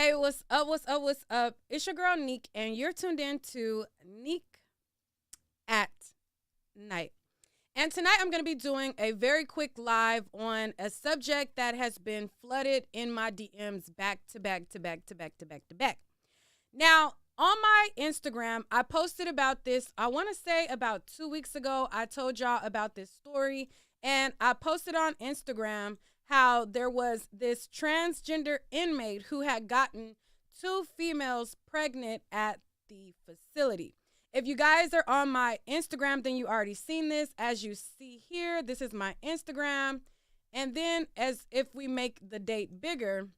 Hey, what's up? What's up? What's up? It's your girl Neek, and you're tuned in to Neek at Night. And tonight I'm going to be doing a very quick live on a subject that has been flooded in my DMs back to back to back to back to back to back. Now, on my Instagram, I posted about this, I want to say about 2 weeks ago. I told y'all about this story, and I posted on Instagram how there was this transgender inmate who had gotten two females pregnant at the facility. If you guys are on my Instagram, then you already seen this. As you see here, this is my Instagram. And then as if we make the date bigger,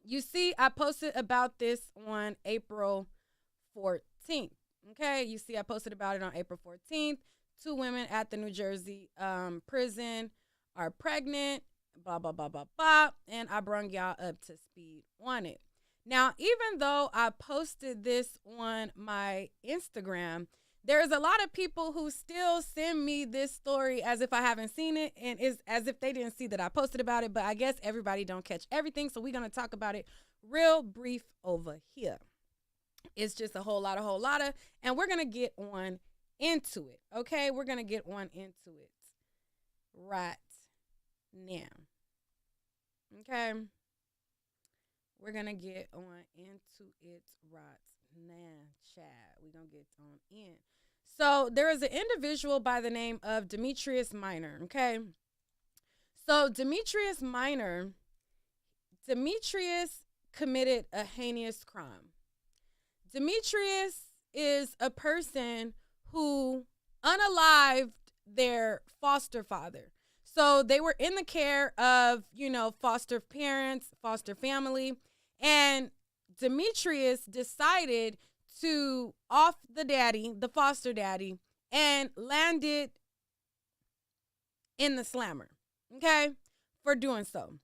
you see I posted about this on April 14th. Okay, you see I posted about it on April 14th. Two women at the New Jersey prison are pregnant, blah, blah, blah, blah, blah. And I brung y'all up to speed on it. Now, even though I posted this on my Instagram, there's a lot of people who still send me this story as if I haven't seen it, and it's as if they didn't see that I posted about it. But I guess everybody don't catch everything, so we're going to talk about it real brief over here. It's just a whole lot of, and we're going to get on into it, okay? We're going to get on into it right now, okay? We're going to get on into it right now, child. We're going to get on in. So there is an individual by the name of Demetrius Minor, okay? So Demetrius committed a heinous crime. Demetrius is a person who unalived their foster father. So they were in the care of, foster parents, foster family. And Demetrius decided to off the foster daddy, and landed in the slammer, okay, for doing so.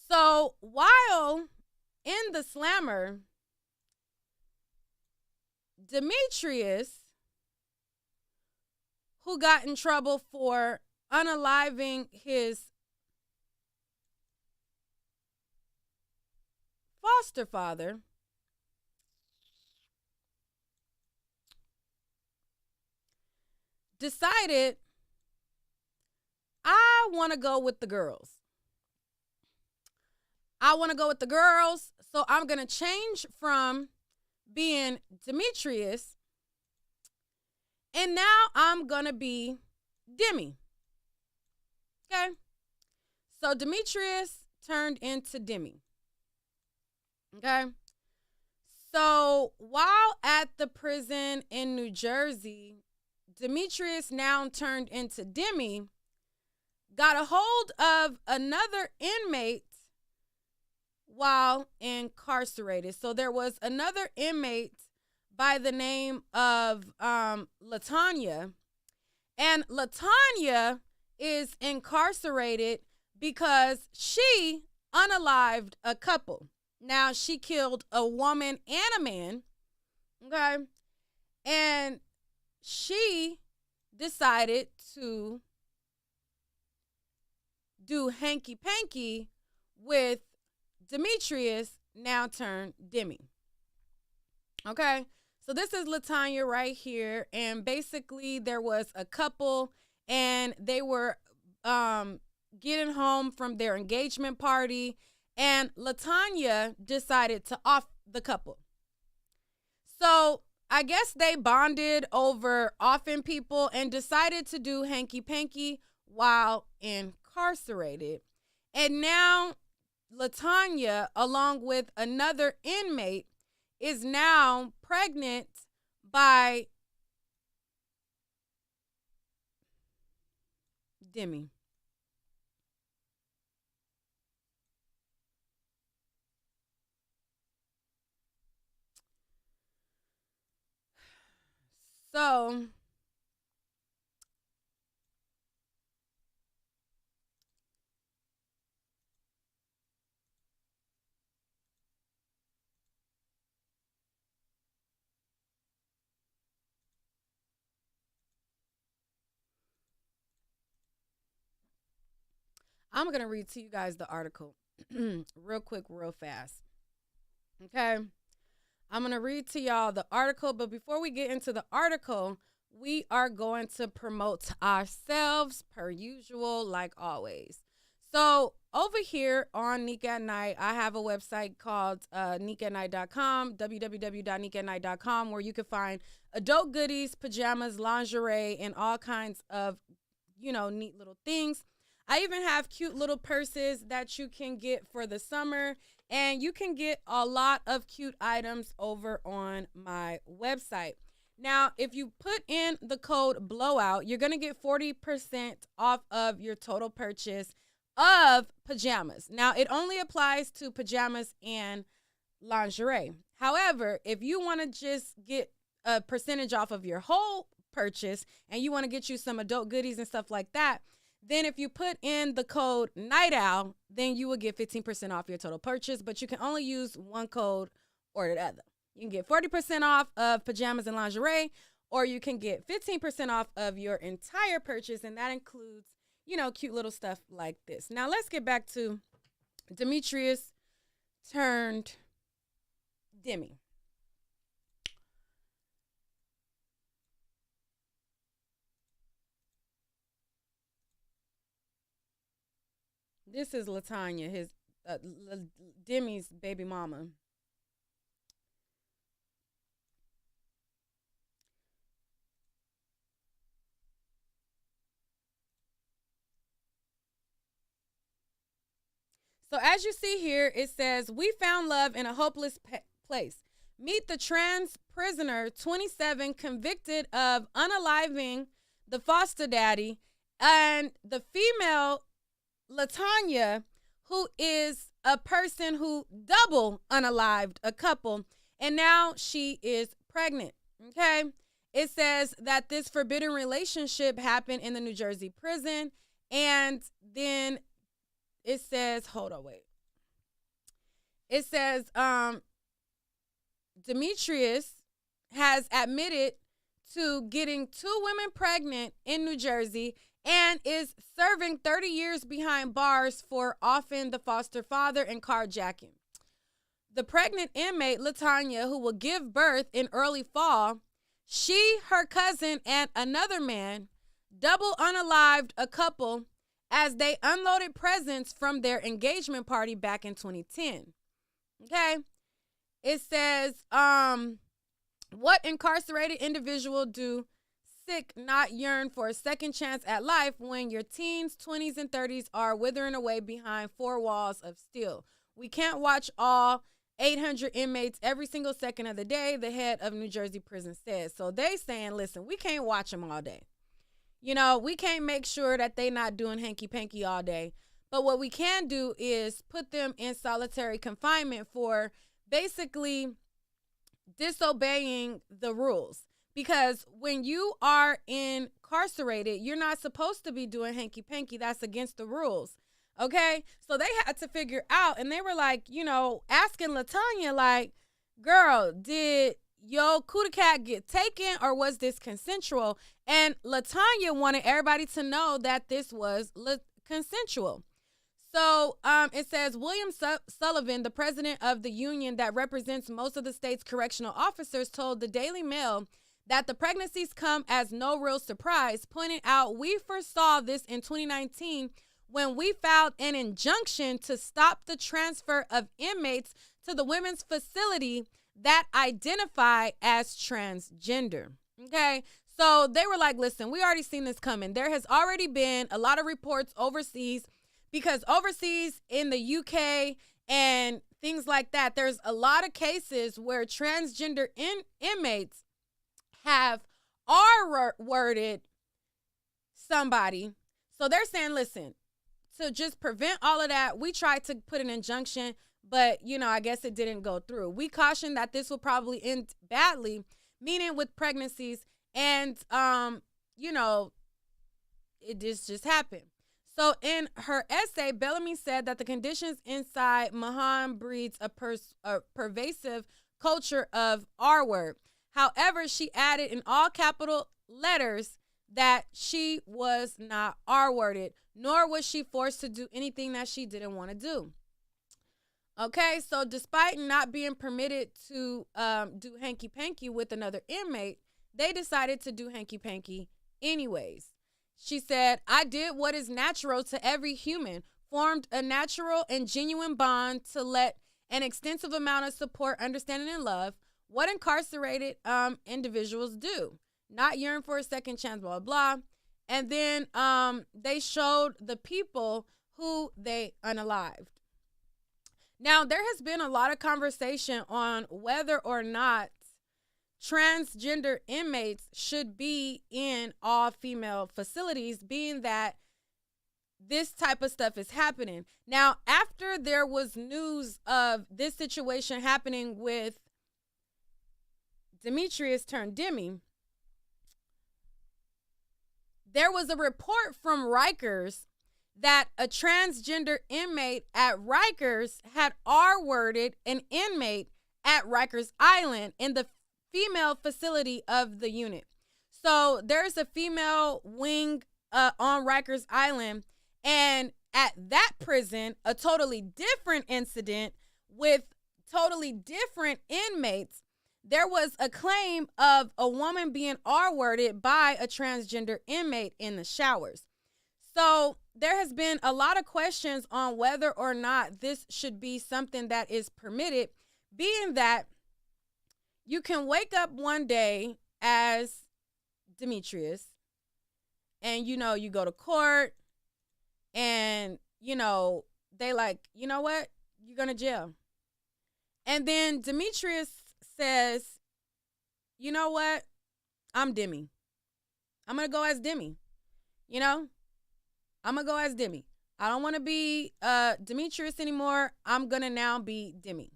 So while in the slammer, Demetrius, who got in trouble for unaliving his foster father, decided, I want to go with the girls. So I'm going to change from being Demetrius, and now I'm going to be Demi. Okay? So Demetrius turned into Demi. Okay? So while at the prison in New Jersey, Demetrius now turned into Demi, got a hold of another inmate while incarcerated. So there was another inmate by the name of LaTanya, and LaTanya is incarcerated because she unalived a couple. Now, she killed a woman and a man, okay? And she decided to do hanky-panky with Demetrius, now turned Demi. Okay? So this is LaTanya right here. And basically there was a couple, and they were getting home from their engagement party, and LaTanya decided to off the couple. So I guess they bonded over offing people and decided to do hanky-panky while incarcerated. And now LaTanya, along with another inmate, is now pregnant by Demi. So I'm going to read to you guys the article real quick, real fast. Okay. I'm going to read to y'all the article, but before we get into the article, we are going to promote ourselves per usual, like always. So over here on Neek at Night, I have a website called neekatnight.com, www.neekatnight.com, where you can find adult goodies, pajamas, lingerie, and all kinds of, neat little things. I even have cute little purses that you can get for the summer, and you can get a lot of cute items over on my website. Now, if you put in the code BLOWOUT, you're going to get 40% off of your total purchase of pajamas. Now, it only applies to pajamas and lingerie. However, if you want to just get a percentage off of your whole purchase and you want to get you some adult goodies and stuff like that, then if you put in the code Night Owl, then you will get 15% off your total purchase, but you can only use one code or the other. You can get 40% off of pajamas and lingerie, or you can get 15% off of your entire purchase, and that includes, cute little stuff like this. Now, let's get back to Demetrius turned Demi. This is LaTanya, his Demi's baby mama. So as you see here, it says, we found love in a hopeless place. Meet the trans prisoner, 27, convicted of unaliving the foster daddy, and the female, LaTanya, who is a person who double unalived a couple, and now she is pregnant, okay? It says that this forbidden relationship happened in the New Jersey prison, and then it says, hold on, wait. It says, Demetrius has admitted to getting 2 women pregnant in New Jersey and is serving 30 years behind bars for offing the foster father and carjacking. The pregnant inmate, LaTanya, who will give birth in early fall, she, her cousin, and another man double unalived a couple as they unloaded presents from their engagement party back in 2010. Okay? It says, what incarcerated individual do sick not yearn for a second chance at life when your teens, 20s, and 30s are withering away behind 4 walls of steel? We can't watch all 800 inmates every single second of the day, the head of New Jersey prison says. So they saying, listen, we can't watch them all day. We can't make sure that they not doing hanky-panky all day. But what we can do is put them in solitary confinement for basically disobeying the rules. Because when you are incarcerated, you're not supposed to be doing hanky-panky. That's against the rules. Okay? So they had to figure out, and they were like, asking LaTanya, like, girl, did your cootie cat get taken or was this consensual? And LaTanya wanted everybody to know that this was consensual. So it says, William Sullivan, the president of the union that represents most of the state's correctional officers, told the Daily Mail that the pregnancies come as no real surprise, pointing out, we foresaw this in 2019 when we filed an injunction to stop the transfer of inmates to the women's facility that identify as transgender. Okay, so they were like, listen, we already seen this coming. There has already been a lot of reports overseas, because overseas in the UK and things like that, there's a lot of cases where transgender inmates have R-worded somebody. So they're saying, listen, to just prevent all of that, we tried to put an injunction, but, I guess it didn't go through. We caution that this will probably end badly, meaning with pregnancies, and, it just happened. So in her essay, Bellamy said that the conditions inside Mahan breeds a pervasive culture of R-word. However, she added in all capital letters that she was not R-worded, nor was she forced to do anything that she didn't want to do. Okay, so despite not being permitted to do hanky panky with another inmate, they decided to do hanky panky anyways. She said, I did what is natural to every human, formed a natural and genuine bond to let an extensive amount of support, understanding, and love. What incarcerated individuals do. Not yearn for a second chance, blah, blah, blah. And then they showed the people who they unalived. Now, there has been a lot of conversation on whether or not transgender inmates should be in all female facilities, being that this type of stuff is happening. Now, after there was news of this situation happening with Demetrius turned Demi, there was a report from Rikers that a transgender inmate at Rikers had R-worded an inmate at Rikers Island in the female facility of the unit. So there's a female wing on Rikers Island, and at that prison, a totally different incident with totally different inmates, there was a claim of a woman being R-worded by a transgender inmate in the showers. So there has been a lot of questions on whether or not this should be something that is permitted, being that you can wake up one day as Demetrius and, you go to court and, they like, you know what? You're going to jail. And then Demetrius says, you know what? I'm Demi. I'm going to go as Demi. I'm going to go as Demi. I don't want to be Demetrius anymore. I'm going to now be Demi.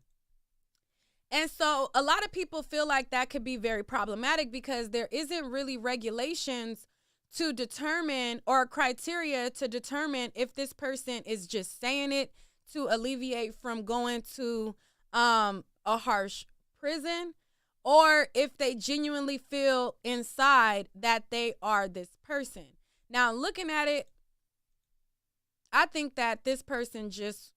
And so a lot of people feel like that could be very problematic because there isn't really regulations to determine or criteria to determine if this person is just saying it to alleviate from going to a harsh prison, or if they genuinely feel inside that they are this person. Now, looking at it, I think that this person just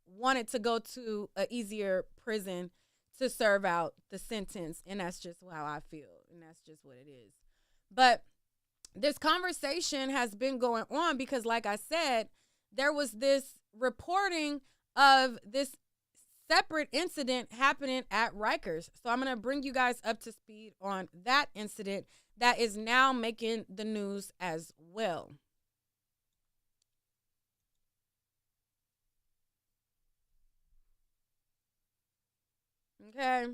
wanted to go to an easier prison to serve out the sentence, and that's just how I feel, and that's just what it is. But this conversation has been going on because, like I said, there was this reporting of this separate incident happening at Rikers. So I'm going to bring you guys up to speed on that incident that is now making the news as well. Okay.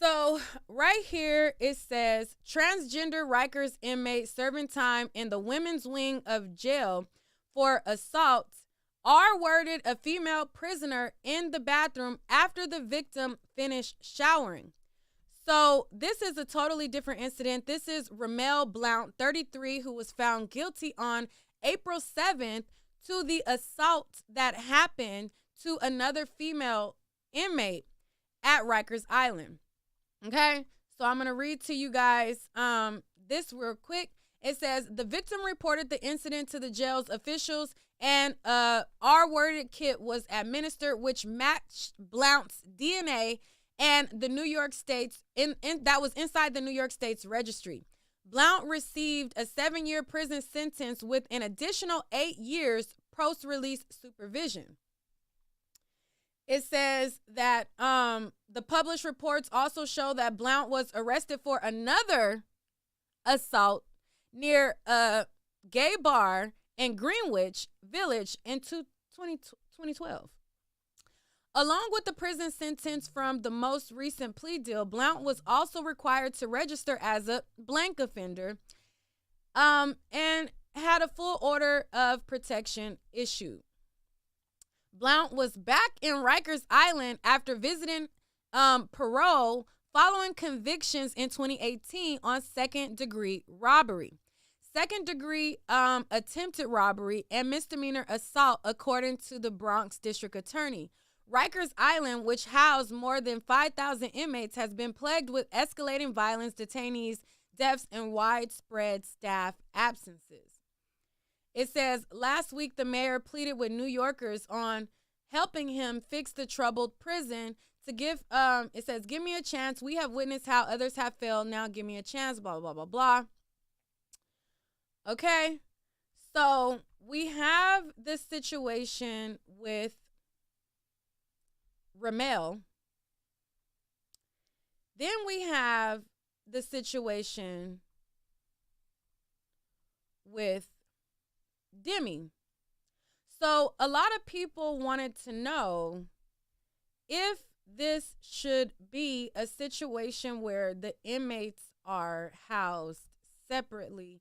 So right here it says transgender Rikers inmate serving time in the women's wing of jail for assault R-worded a female prisoner in the bathroom after the victim finished showering. So this is a totally different incident. This is Ramel Blount, 33, who was found guilty on April 7th to the assault that happened to another female inmate at Rikers Island. Okay, so I'm going to read to you guys this real quick. It says, the victim reported the incident to the jail's officials and a R-worded kit was administered, which matched Blount's DNA and the New York State's, that was inside the New York State's registry. Blount received a 7-year prison sentence with an additional 8 years post-release supervision. It says that the published reports also show that Blount was arrested for another assault near a gay bar in Greenwich Village in 2012. Along with the prison sentence from the most recent plea deal, Blount was also required to register as a blank offender and had a full order of protection issued. Blount was back in Rikers Island after visiting parole following convictions in 2018 on second-degree robbery, second-degree attempted robbery, and misdemeanor assault, according to the Bronx District Attorney. Rikers Island, which housed more than 5,000 inmates, has been plagued with escalating violence, detainees, deaths, and widespread staff absences. It says, last week, the mayor pleaded with New Yorkers on helping him fix the troubled prison to give, it says, give me a chance. We have witnessed how others have failed. Now give me a chance, blah, blah, blah, blah. Okay. So we have this situation with Ramel. Then we have the situation with Demi. So a lot of people wanted to know if this should be a situation where the inmates are housed separately.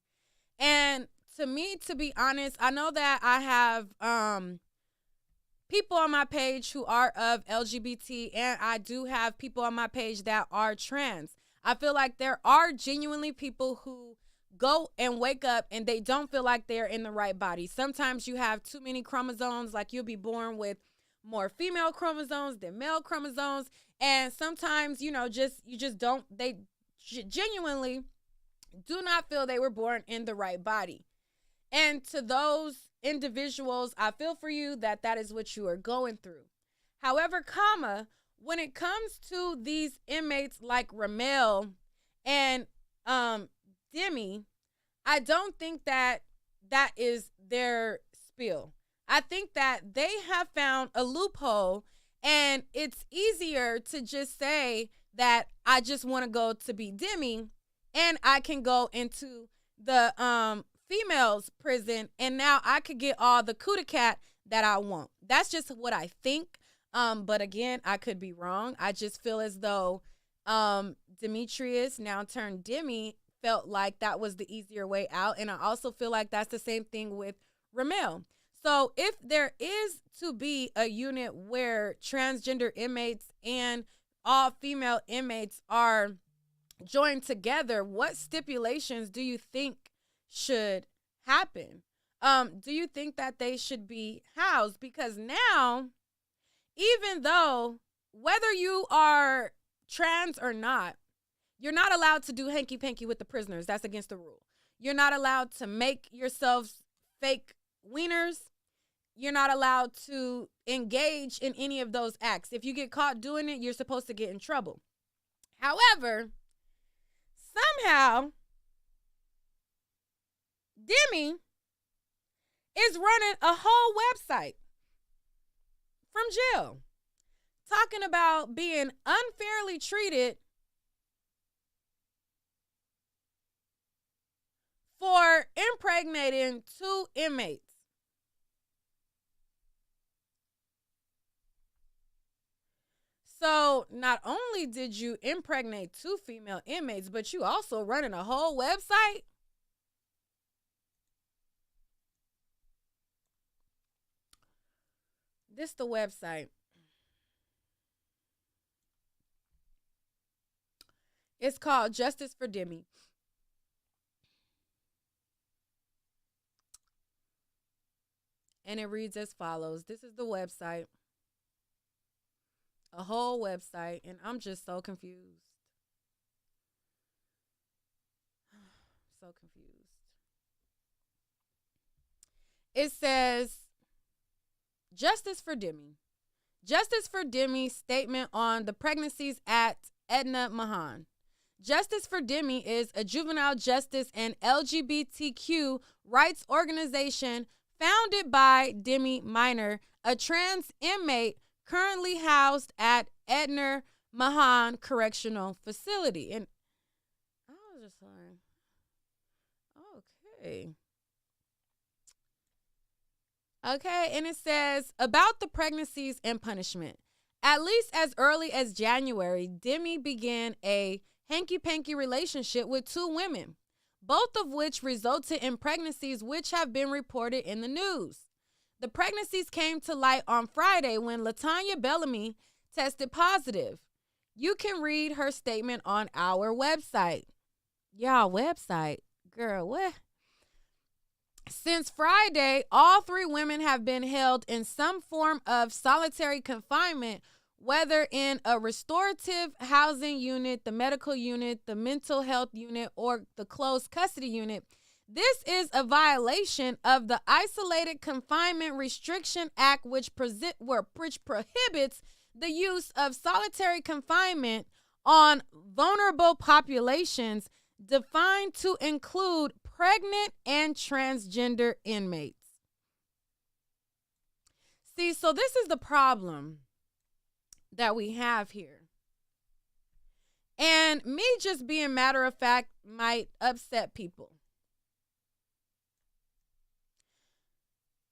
And to me, to be honest, I know that I have people on my page who are of LGBT, and I do have people on my page that are trans. I feel like there are genuinely people who go and wake up and they don't feel like they're in the right body. Sometimes you have too many chromosomes, like you'll be born with more female chromosomes than male chromosomes. And sometimes, you just don't, they genuinely do not feel they were born in the right body. And to those individuals, I feel for you that is what you are going through. However, when it comes to these inmates like Ramel and Demi, I don't think that is their spiel. I think that they have found a loophole, and it's easier to just say that I just want to go to be Demi, and I can go into the females prison, and now I could get all the cootie cat that I want. That's just what I think. But again, I could be wrong. I just feel as though Demetrius, now turned Demi, felt like that was the easier way out. And I also feel like that's the same thing with Ramel. So if there is to be a unit where transgender inmates and all female inmates are joined together, what stipulations do you think should happen? Do you think that they should be housed? Because now, even though whether you are trans or not, you're not allowed to do hanky-panky with the prisoners. That's against the rule. You're not allowed to make yourselves fake wieners. You're not allowed to engage in any of those acts. If you get caught doing it, you're supposed to get in trouble. However, somehow, Demi is running a whole website from jail talking about being unfairly treated for impregnating 2 inmates. So not only did you impregnate 2 female inmates, but you also running a whole website? This the website. It's called Justice for Demi. And it reads as follows. This is the website. A whole website. And I'm just so confused. So confused. It says, Justice for Demi. Justice for Demi statement on the pregnancies at Edna Mahan. Justice for Demi is a juvenile justice and LGBTQ rights organization founded by Demi Minor, a trans inmate currently housed at Edna Mahan Correctional Facility. And I was just like, okay. Okay, and it says, about the pregnancies and punishment. At least as early as January, Demi began a hanky-panky relationship with 2 women, both of which resulted in pregnancies which have been reported in the news. The pregnancies came to light on Friday when LaTanya Bellamy tested positive. You can read her statement on our website. Y'all website? Girl, what? Since Friday, all 3 women have been held in some form of solitary confinement, whether in a restorative housing unit, the medical unit, the mental health unit, or the closed custody unit. This is a violation of the Isolated Confinement Restriction Act, which prohibits the use of solitary confinement on vulnerable populations, defined to include pregnant and transgender inmates. See, so this is the problem that we have here. And me just being matter of fact might upset people.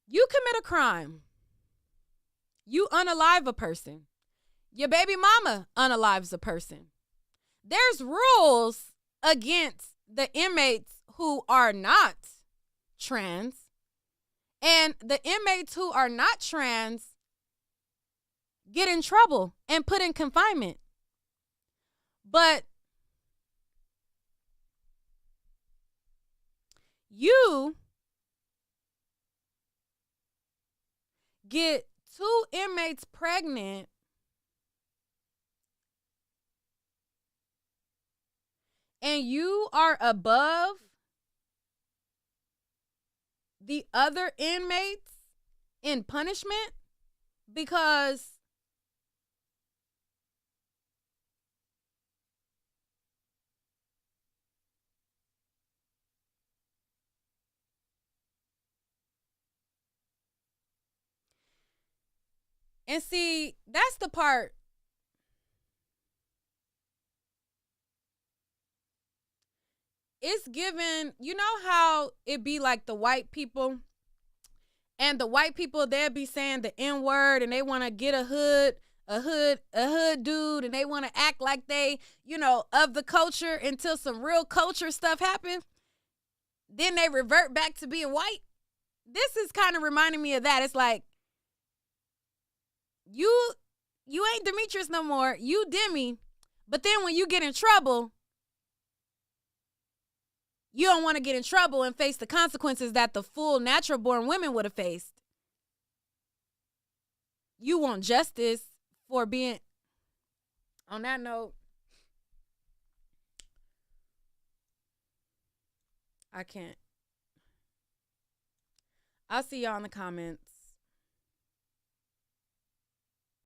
You commit a crime. You unalive a person. Your baby mama unalives a person. There's rules against the inmates who are not trans. And the inmates who are not trans get in trouble and put in confinement. But you get 2 inmates pregnant and you are above the other inmates in punishment because and see, that's the part. It's given, you know how it be like the white people, and the white people, they'll be saying the N-word and they want to get a hood dude, and they want to act like they, of the culture until some real culture stuff happens. Then they revert back to being white. This is kind of reminding me of that. It's like, you ain't Demetrius no more. You Demi. But then when you get in trouble, you don't want to get in trouble and face the consequences that the full natural born women would have faced. You want justice for being. On that note, I can't. I'll see y'all in the comments.